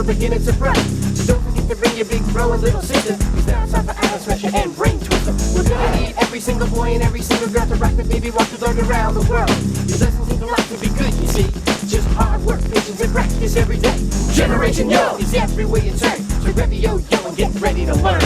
for beginners to pro. So don't forget to bring your big bro and little sister, cause now it's time for Alice Thresher and Brain Twister. We're gonna need every single boy and every single girl to rock the baby walk to learn around the world. Your lessons take a lot to be good, you see. Just hard work, patience, and practice every day. Generation Yo is everywhere you turn. So grab your yo and get ready to learn.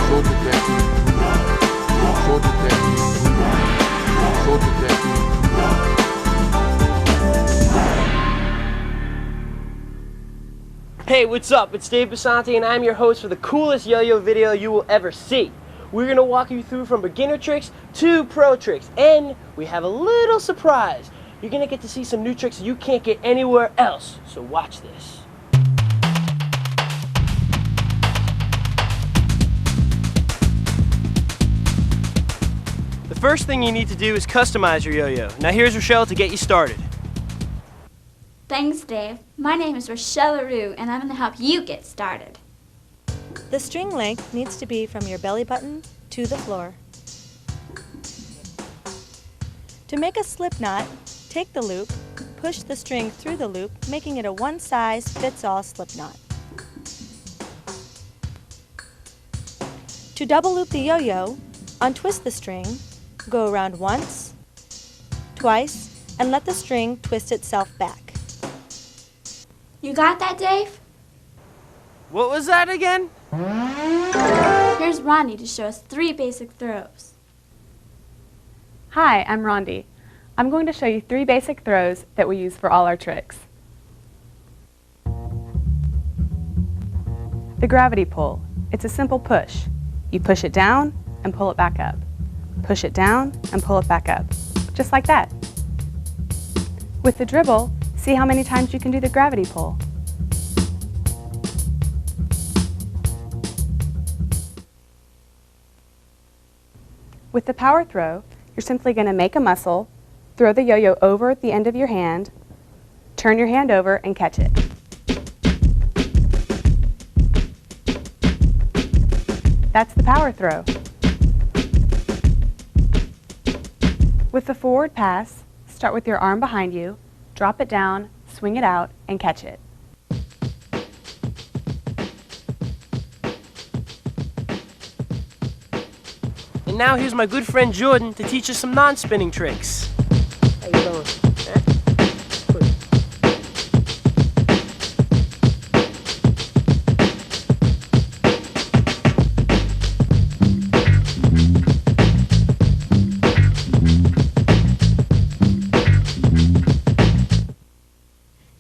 Hold it there. Hold it there. Hold it there. Hey, what's up? It's Dave Basante and I'm your host for the coolest yo-yo video you will ever see. We're going to walk you through from beginner tricks to pro tricks, and we have a little surprise. You're going to get to see some new tricks you can't get anywhere else, so watch this. The first thing you need to do is customize your yo-yo. Now here's Rochelle to get you started. Thanks, Dave. My name is Rochelle LaRue, and I'm going to help you get started. The string length needs to be from your belly button to the floor. To make a slip knot, take the loop, push the string through the loop, making it a one-size-fits-all slip knot. To double loop the yo-yo, untwist the string, go around once, twice, and let the string twist itself back. You got that, Dave? What was that again? Here's Ronnie to show us 3 basic throws. Hi, I'm Rondi. I'm going to show you 3 basic throws that we use for all our tricks. The gravity pull. It's a simple push. You push it down and pull it back up. Push it down and pull it back up. Just like that. With the dribble, see how many times you can do the gravity pull. With the power throw, you're simply going to make a muscle, throw the yo-yo over the end of your hand, turn your hand over and catch it. That's the power throw. With the forward pass, start with your arm behind you, drop it down, swing it out, and catch it. And now here's my good friend Jordan to teach us some non-spinning tricks. How you doing?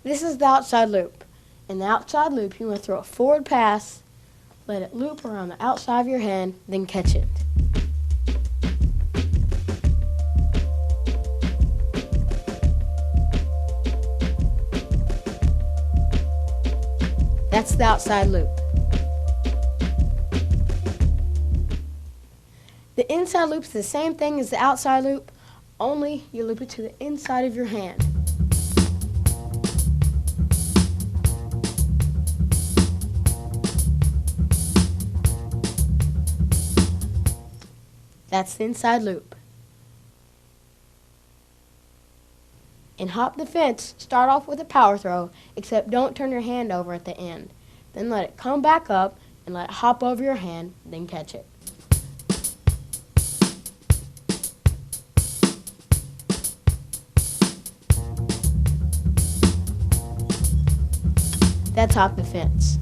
This is the outside loop. In the outside loop, you want to throw a forward pass, let it loop around the outside of your hand, then catch it. That's the outside loop. The inside loop is the same thing as the outside loop, only you loop it to the inside of your hand. That's the inside loop. In Hop the Fence, start off with a power throw, except don't turn your hand over at the end. Then let it come back up and let it hop over your hand, then catch it. That's Hop the Fence.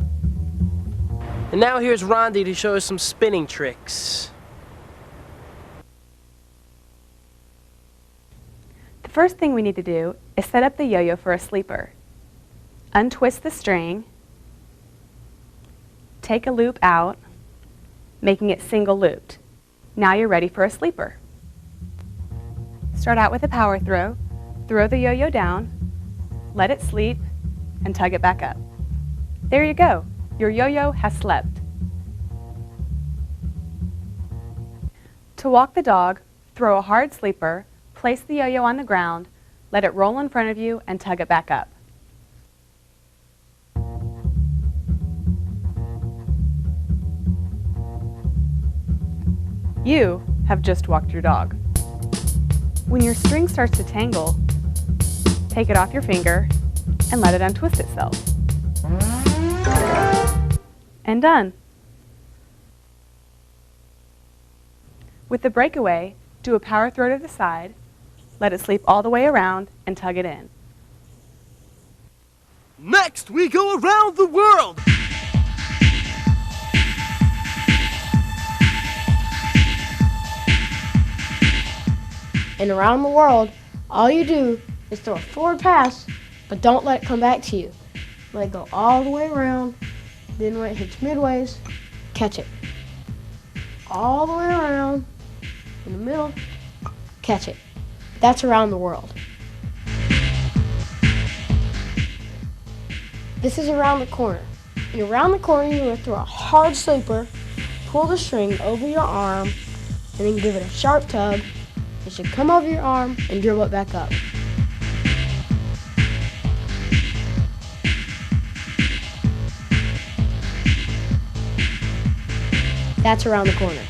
And now here's Rondi to show us some spinning tricks. The first thing we need to do is set up the yo-yo for a sleeper. Untwist the string, take a loop out, making it single looped. Now you're ready for a sleeper. Start out with a power throw, throw the yo-yo down, let it sleep, and tug it back up. There you go, your yo-yo has slept. To walk the dog, throw a hard sleeper, place the yo-yo on the ground, let it roll in front of you, and tug it back up. You have just walked your dog. When your string starts to tangle, take it off your finger and let it untwist itself. And done. With the breakaway, do a power throw to the side, let it sleep all the way around, and tug it in. Next, we go around the world. And around the world, all you do is throw a forward pass, but don't let it come back to you. Let it go all the way around, then when it hits midways, catch it. All the way around, in the middle, catch it. That's around the world. This is around the corner. And around the corner, you're going to throw a hard sleeper, pull the string over your arm, and then give it a sharp tug. It should come over your arm and dribble it back up. That's around the corner.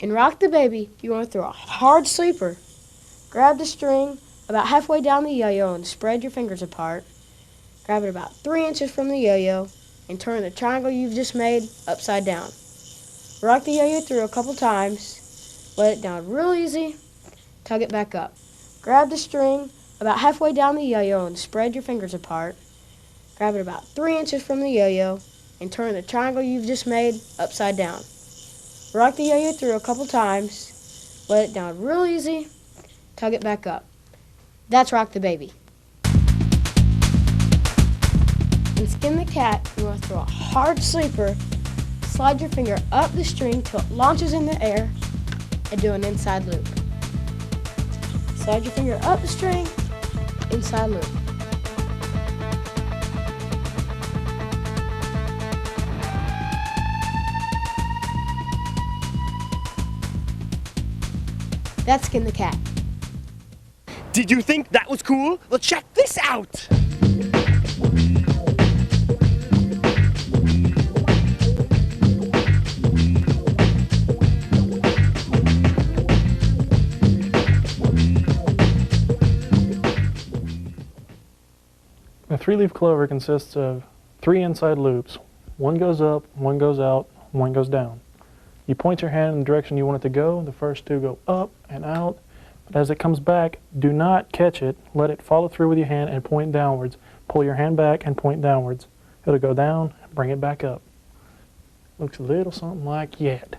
In Rock the Baby, you want to throw a hard sleeper. Grab the string about halfway down the yo-yo and spread your fingers apart. Grab it about 3 inches from the yo-yo and turn the triangle you've just made upside down. Rock the yo-yo through a couple times. Let it down real easy. Tug it back up. Grab the string about halfway down the yo-yo and spread your fingers apart. Grab it about 3 inches from the yo-yo and turn the triangle you've just made upside down. Rock the yo-yo through a couple times. Let it down real easy. Tug it back up. That's Rock the Baby. In Skin the Cat, you want to throw a hard sleeper. Slide your finger up the string till it launches in the air and do an inside loop. Slide your finger up the string, inside loop. That's Skin the Cat. Did you think that was cool? Well, check this out. A three-leaf clover consists of 3 inside loops. One goes up, one goes out, one goes down. You point your hand in the direction you want it to go. The first 2 go up and out. But as it comes back, do not catch it. Let it follow through with your hand and point downwards. Pull your hand back and point downwards. It'll go down, bring it back up. Looks a little something like that.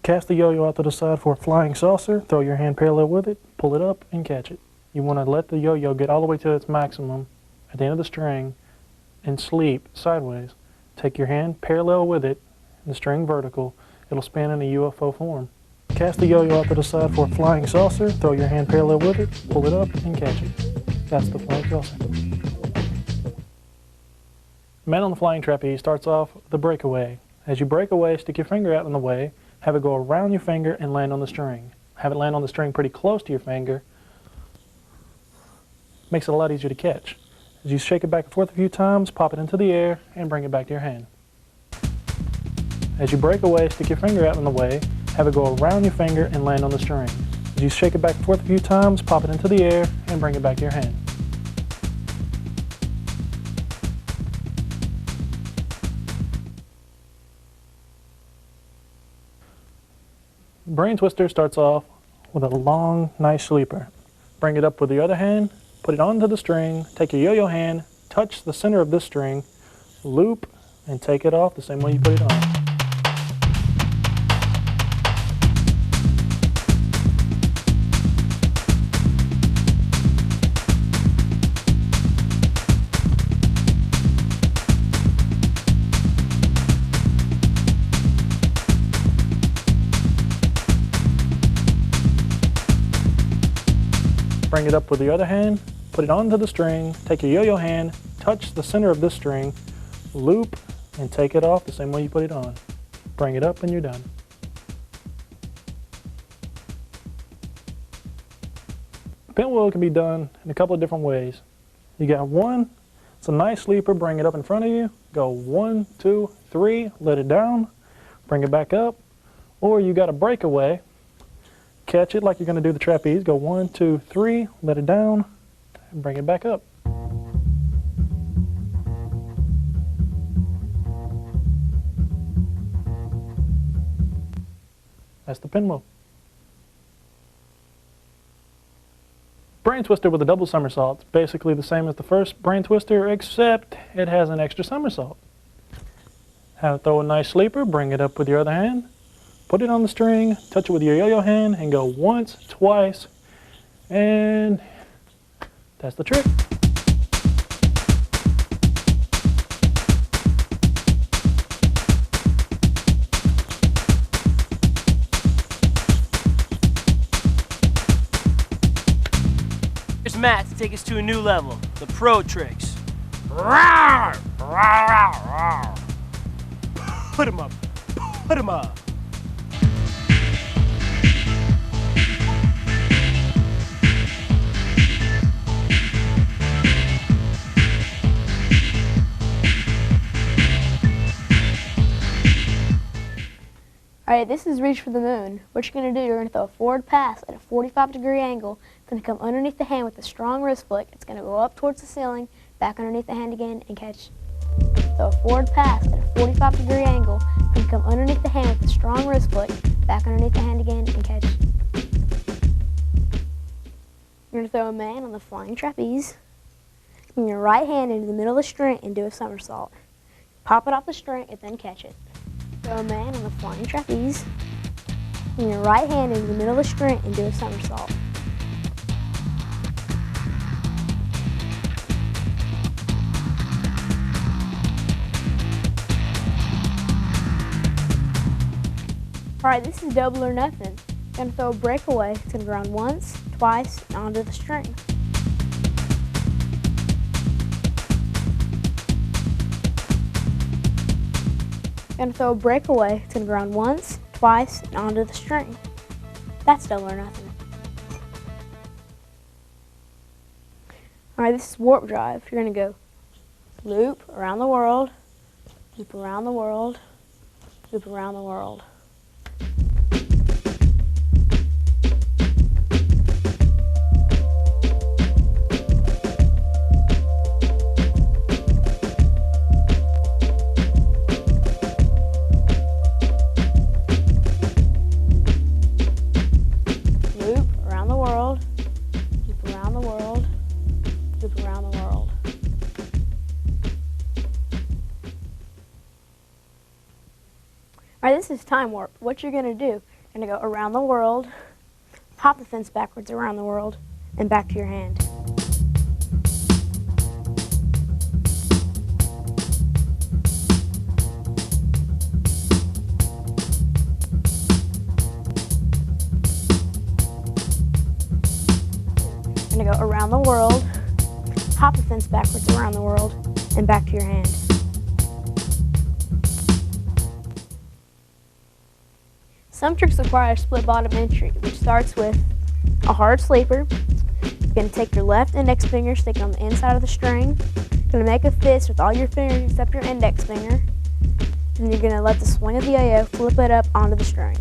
Cast the yo-yo out to the side for a flying saucer. Throw your hand parallel with it, pull it up, and catch it. You want to let the yo-yo get all the way to its maximum at the end of the string and sleep sideways. Take your hand parallel with it, the string vertical. It'll spin in a UFO form. Cast the yo-yo out to the side for a flying saucer. Throw your hand parallel with it, pull it up, and catch it. That's the flying saucer. Man on the flying trapeze starts off with a breakaway. As you break away, stick your finger out in the way. Have it go around your finger and land on the string. Have it land on the string pretty close to your finger. Makes it a lot easier to catch. As you shake it back and forth a few times, pop it into the air and bring it back to your hand. As you break away, stick your finger out in the way. Have it go around your finger and land on the string. As you shake it back and forth a few times, pop it into the air and bring it back to your hand. Brain twister starts off with a long, nice sleeper. Bring it up with the other hand, put it onto the string, take your yo-yo hand, touch the center of this string, loop, and take it off the same way you put it on. Bring it up with the other hand, put it onto the string, take your yo-yo hand, touch the center of this string, loop, and take it off the same way you put it on. Bring it up and you're done. Pinwheel can be done in a couple of different ways. You got one, It's a nice sleeper. Bring it up in front of you. Go 1, 2, 3, let it down, bring it back up. Or you got a breakaway. Catch it like you're going to do the trapeze. Go 1, 2, 3, let it down, and bring it back up. That's the pinwheel. Brain twister with a double somersault. It's basically the same as the first brain twister, except it has an extra somersault. Throw a nice sleeper, bring it up with your other hand, put it on the string, touch it with your yo-yo hand, and go once, twice, and that's the trick. Here's Matt to take us to a new level, the pro tricks. Rawr! Rawr, rawr. Put him up, put him up. Alright, this is Reach for the Moon. What you're going to do, you're going to throw a forward pass at a 45-degree angle. It's going to come underneath the hand with a strong wrist flick. It's going to go up towards the ceiling, back underneath the hand again, and catch. Throw a forward pass at a 45-degree angle. It's going to come underneath the hand with a strong wrist flick, back underneath the hand again, and catch. You're going to throw a man on the flying trapeze. Bring your right hand into the middle of the string and do a somersault. Pop it off the string and then catch it. Throw a man on the flying trapeze. Bring your right hand into the middle of the string and do a somersault. Alright, this is double or nothing. You're going to throw a breakaway. It's going to go around once, twice, and onto the string. You're going to throw a breakaway. It's going to go around once, twice, and onto the string. That's double or nothing. Alright, this is warp drive. You're going to go loop around the world, loop around the world, loop around the world. Alright, this is time warp. What you're going to do, you're going to go around the world, hop the fence backwards around the world, and back to your hand. You're going to go around the world, hop the fence backwards around the world, and back to your hand. Some tricks require a split bottom entry, which starts with a hard sleeper. You're going to take your left index finger, stick it on the inside of the string. You're going to make a fist with all your fingers except your index finger. And you're going to let the swing of the yo-yo flip it up onto the string.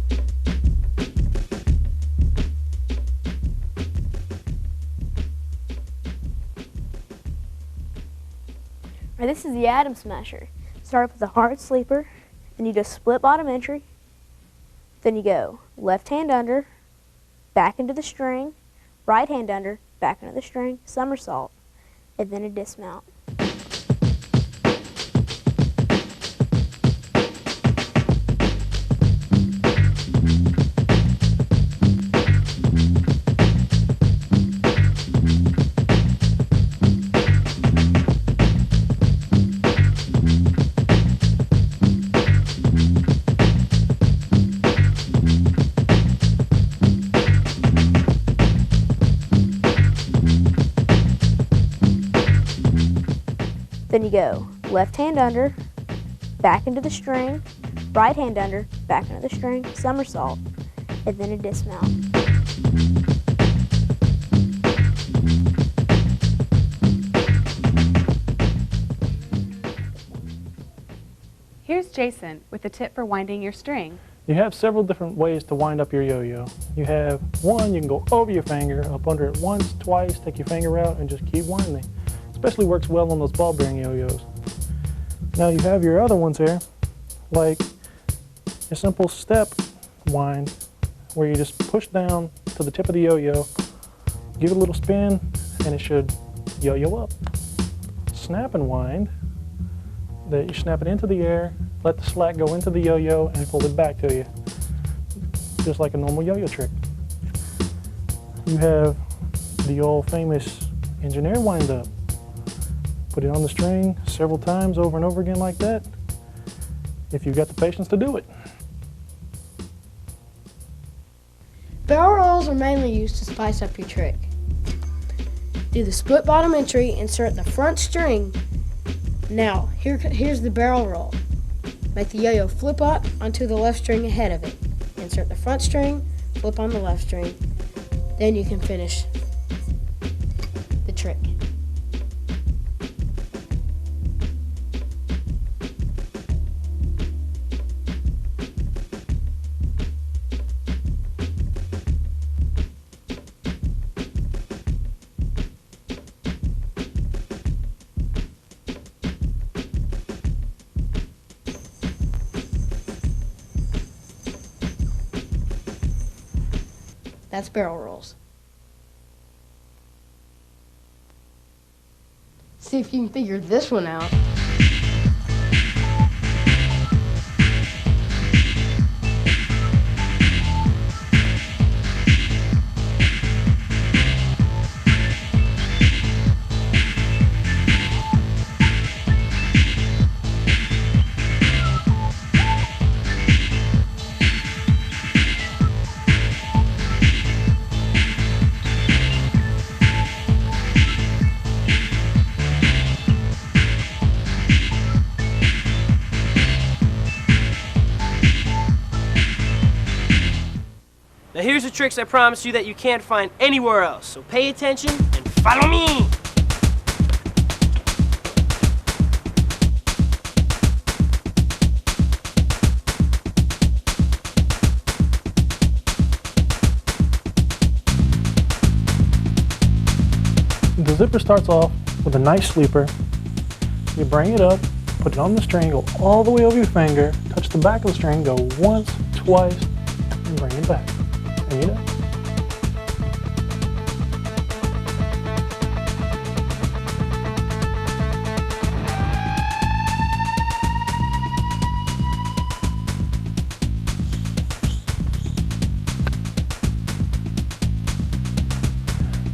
Now, this is the atom smasher. Start with a hard sleeper, and you do a split bottom entry. Then you go left hand under, back into the string, right hand under, back into the string, somersault, and then a dismount. Then you go left hand under, back into the string, right hand under, back into the string, somersault, and then a dismount. Here's Jason with a tip for winding your string. You have several different ways to wind up your yo-yo. You have one, you can go over your finger, up under it once, twice, take your finger out and just keep winding. Especially works well on those ball bearing yo-yos. Now you have your other ones here, like a simple step wind, where you just push down to the tip of the yo-yo, give it a little spin, and it should yo-yo up. Snap and wind, that you snap it into the air, let the slack go into the yo-yo, and pull it back to you, just like a normal yo-yo trick. You have the old famous engineer wind up. Put it on the string several times over and over again like that, if you've got the patience to do it. Barrel rolls are mainly used to spice up your trick. Do the split bottom entry, insert the front string. Now, here's the barrel roll. Make the yo-yo flip up onto the left string ahead of it. Insert the front string, flip on the left string. Then you can finish the trick. That's barrel rolls. See if you can figure this one out. Now here's the tricks I promise you that you can't find anywhere else. So pay attention and follow me! The zipper starts off with a nice sleeper. You bring it up, put it on the string, go all the way over your finger, touch the back of the string, go once, twice, and bring it back. And you know.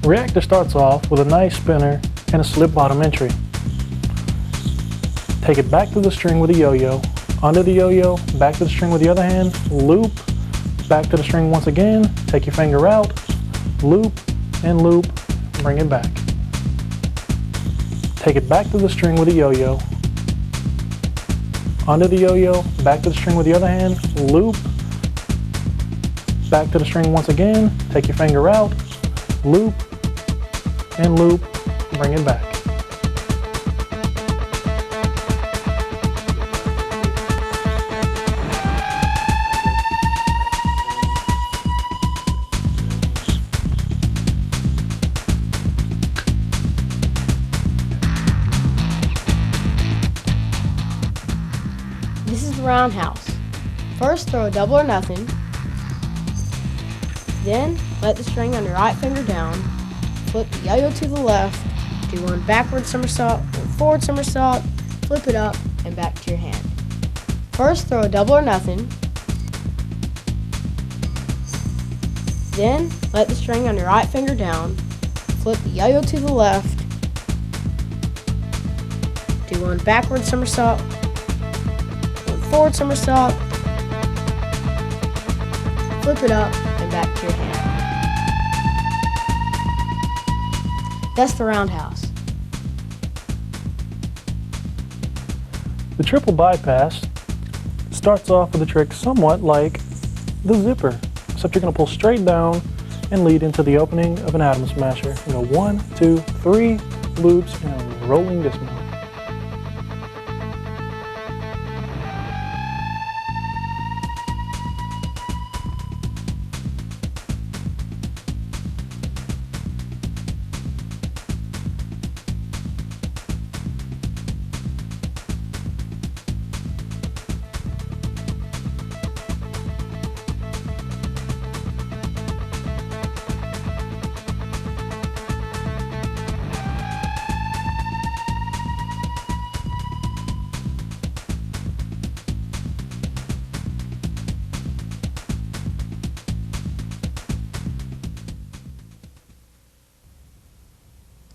Reactor starts off with a nice spinner and a slip bottom entry. Take it back to the string with a yo-yo, under the yo-yo, back to the string with the other hand, loop, back to the string once again, take your finger out, loop, and loop, bring it back. Take it back to the string with a yo-yo, under the yo-yo, back to the string with the other hand, loop, back to the string once again, take your finger out, loop, and loop, bring it back. This is the roundhouse. First, throw a double or nothing. Then, let the string on your right finger down. Flip the yo-yo to the left. Do one backward somersault, one forward somersault. Flip it up and back to your hand. First, throw a double or nothing. Then, let the string on your right finger down. Flip the yo-yo to the left. Do one backward somersault, one forward somersault. Flip it up and back to your hand. That's the roundhouse. The triple bypass starts off with a trick somewhat like the zipper, except you're going to pull straight down and lead into the opening of an atom smasher. You go 1, 2, 3 loops in a rolling dismount.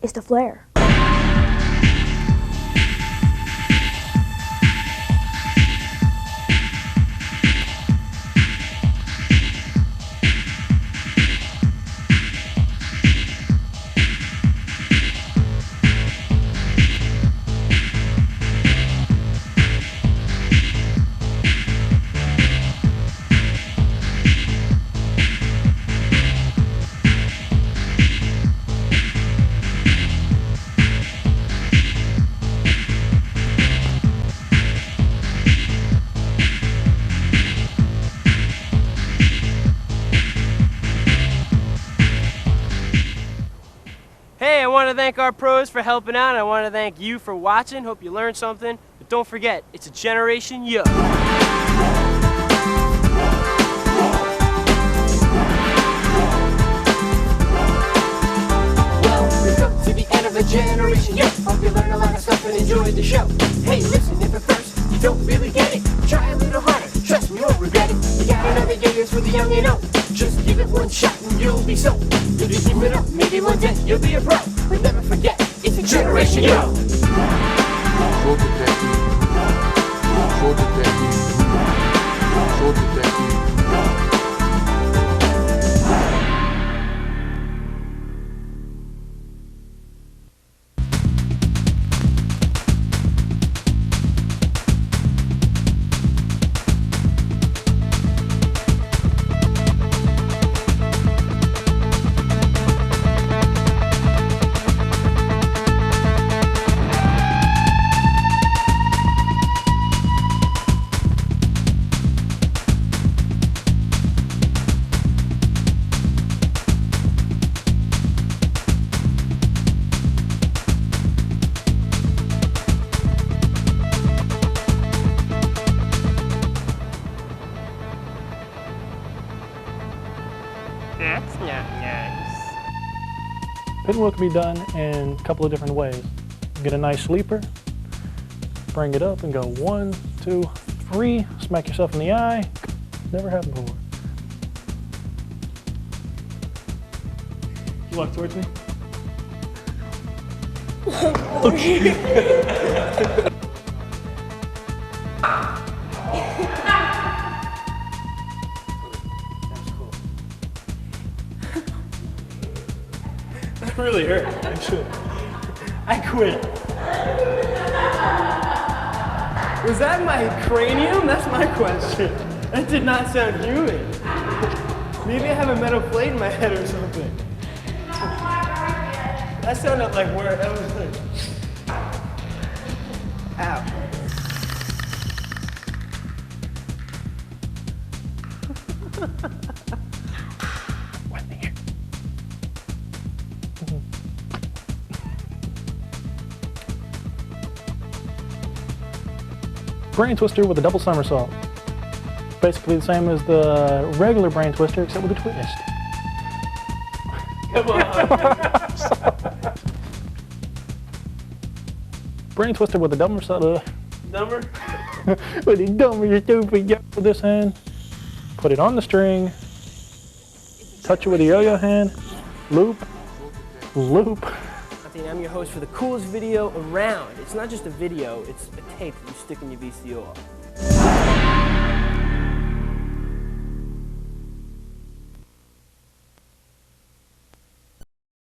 is the flare. Hey, I want to thank our pros for helping out, and I want to thank you for watching. Hope you learned something. But don't forget, it's a generation yo. Well, we've come to the end of the generation, yeah. Hope you learned a lot of stuff and enjoyed the show. Hey, listen, if at first you don't really get it, try a little harder. Trust me, you won't regret it. You got another years for the young and old. Just give it one shot and you'll be sold. If you keep it up, maybe one day you'll be a pro. But never forget, it's a generation yo. Soldier Daddy. Soldier Daddy. Soldier Daddy. That's not nice. Pinwheel can be done in a couple of different ways. Get a nice sleeper, bring it up and go 1, 2, 3, smack yourself in the eye. Never happened before. You walk towards me? That really hurt, actually. I quit. Was that my cranium? That's my question. That did not sound human. Maybe I have a metal plate in my head or something. That sounded like where that was like. Ow. Brain twister with a double somersault. Basically the same as the regular brain twister, except with a twist. Come on. Brain twister with a double somersault. Number? With a double stupid with this hand. Put it on the string. Touch it with a yo-yo hand. Loop. Loop. I'm your host for the coolest video around. It's not just a video, it's a tape that you stick in your VCR.